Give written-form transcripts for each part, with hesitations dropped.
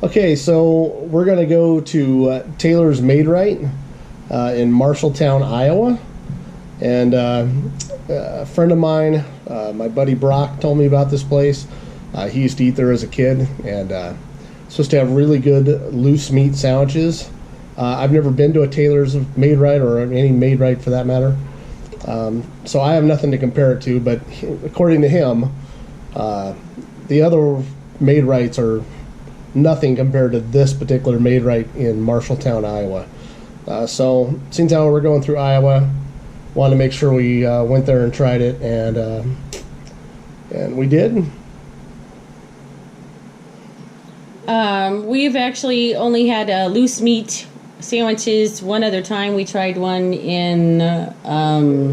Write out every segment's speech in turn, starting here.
Okay, so we're going to go to Taylor's Maid-Rite in Marshalltown, Iowa. And a friend of mine, my buddy Brock, told me about this place. He used to eat there as a kid, and supposed to have really good loose meat sandwiches. I've never been to a Taylor's Maid-Rite or any Maid-Rite for that matter. So I have nothing to compare it to, but according to him, the other Maid-Rites are nothing compared to this particular Maid-Rite in Marshalltown, Iowa. So since how we're going through Iowa, wanted to make sure we went there and tried it, and we did. We've actually only had loose meat sandwiches one other time. We tried one in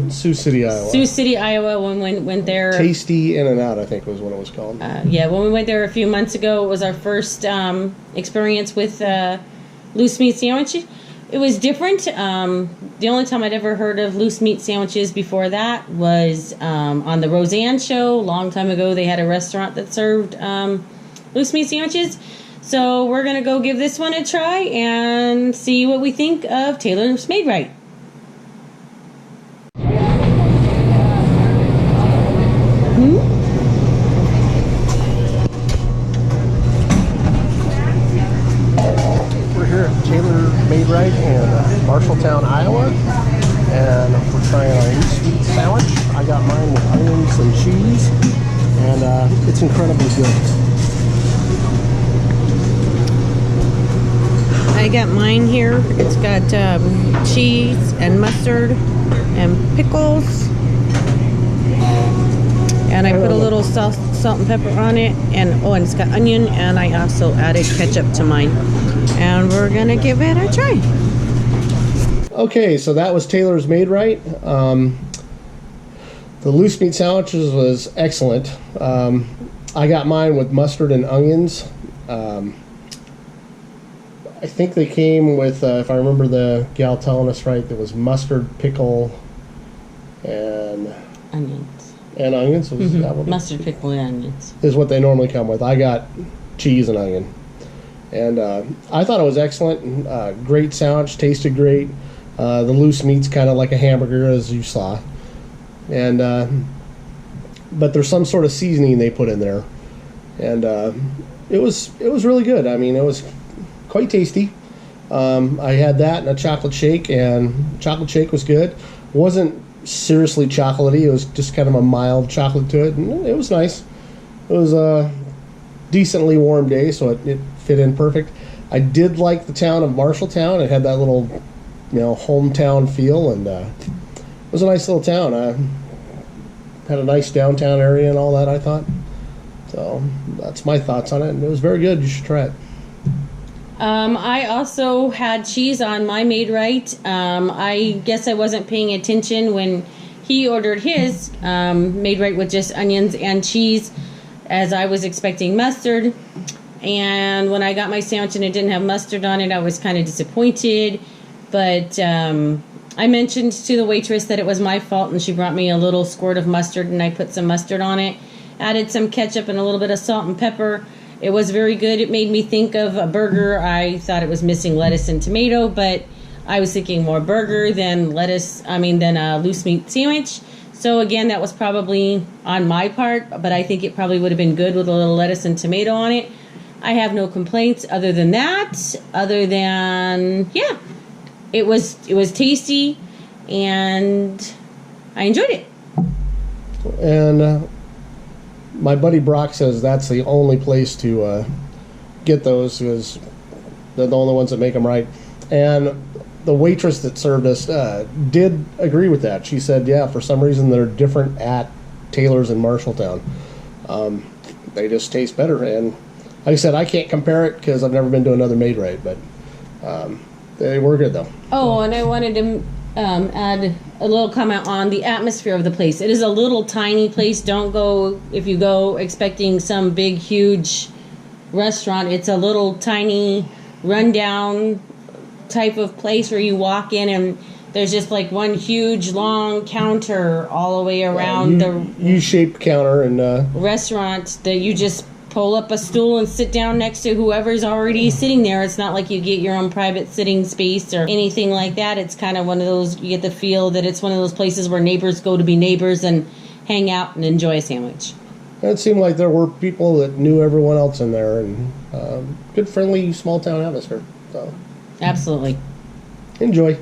Sioux City, Iowa. Sioux City, Iowa, when we went there. Tasty In and Out, I think was what it was called. Yeah, when we went there a few months ago, it was our first experience with loose meat sandwiches. It was different. The only time I'd ever heard of loose meat sandwiches before that was on the Roseanne show. A long time ago, they had a restaurant that served loose meat sandwiches. So we're going to go give this one a try and see what we think of Taylor's Maid-Rite. We're here at Taylor Maid-Rite in Marshalltown, Iowa, and we're trying our loose meat sandwich. I got mine with onions and cheese, and it's incredibly good. I got mine here. It's got cheese and mustard and pickles. And I put a little salt and pepper on it. And it's got onion. And I also added ketchup to mine. And we're going to give it a try. Okay, so that was Taylor's Maid-Rite. The loose meat sandwiches was excellent. I got mine with mustard and onions. I think they came with, if I remember the gal telling us right, there was mustard, pickle, and Onions. And onions? Was that what Mustard, pickle, and onions. is what they normally come with. I got cheese and onion. And I thought it was excellent. Great sandwich, tasted great. The loose meat's kind of like a hamburger, as you saw. And but there's some sort of seasoning they put in there. And it was really good. I mean, it was quite tasty. I had that and a chocolate shake, and chocolate shake was good. Wasn't seriously chocolatey. It was just kind of a mild chocolate to it, and it was nice. It was a decently warm day, so it fit in perfect. I did like the town of Marshalltown. It had that little, hometown feel, and it was a nice little town. Had a nice downtown area and all that, I thought. So that's my thoughts on it, and it was very good. You should try it. I also had cheese on my Maid-Rite. I guess I wasn't paying attention when he ordered his Maid-Rite with just onions and cheese, as I was expecting mustard. And when I got my sandwich and it didn't have mustard on it, I was kind of disappointed. But I mentioned to the waitress that it was my fault, and she brought me a little squirt of mustard, and I put some mustard on it, added some ketchup and a little bit of salt and pepper. It was very good. It made me think of a burger. I thought it was missing lettuce and tomato, but I was thinking more burger than than a loose meat sandwich. So again, that was probably on my part, but I think it probably would have been good with a little lettuce and tomato on it. I have no complaints other than it was tasty, and I enjoyed it. And my buddy Brock says that's the only place to get those, because they're the only ones that make them right. And the waitress that served us did agree with that. She said, yeah, for some reason they're different at Taylor's in Marshalltown. They just taste better. And like I said, I can't compare it because I've never been to another Maid-Rite, but they were good though. Oh, and I wanted to add a little comment on the atmosphere of the place. It is a little tiny place. Don't go, if you go expecting some big, huge restaurant. It's a little tiny, rundown type of place where you walk in and there's just like one huge, long counter all the way around the U-shaped counter and restaurant that you just pull up a stool and sit down next to whoever's already sitting there. It's not like you get your own private sitting space or anything like that. It's kind of one of those, you get the feel that it's one of those places where neighbors go to be neighbors and hang out and enjoy a sandwich. It seemed like there were people that knew everyone else in there, and good, friendly, small town atmosphere. So Absolutely. enjoy.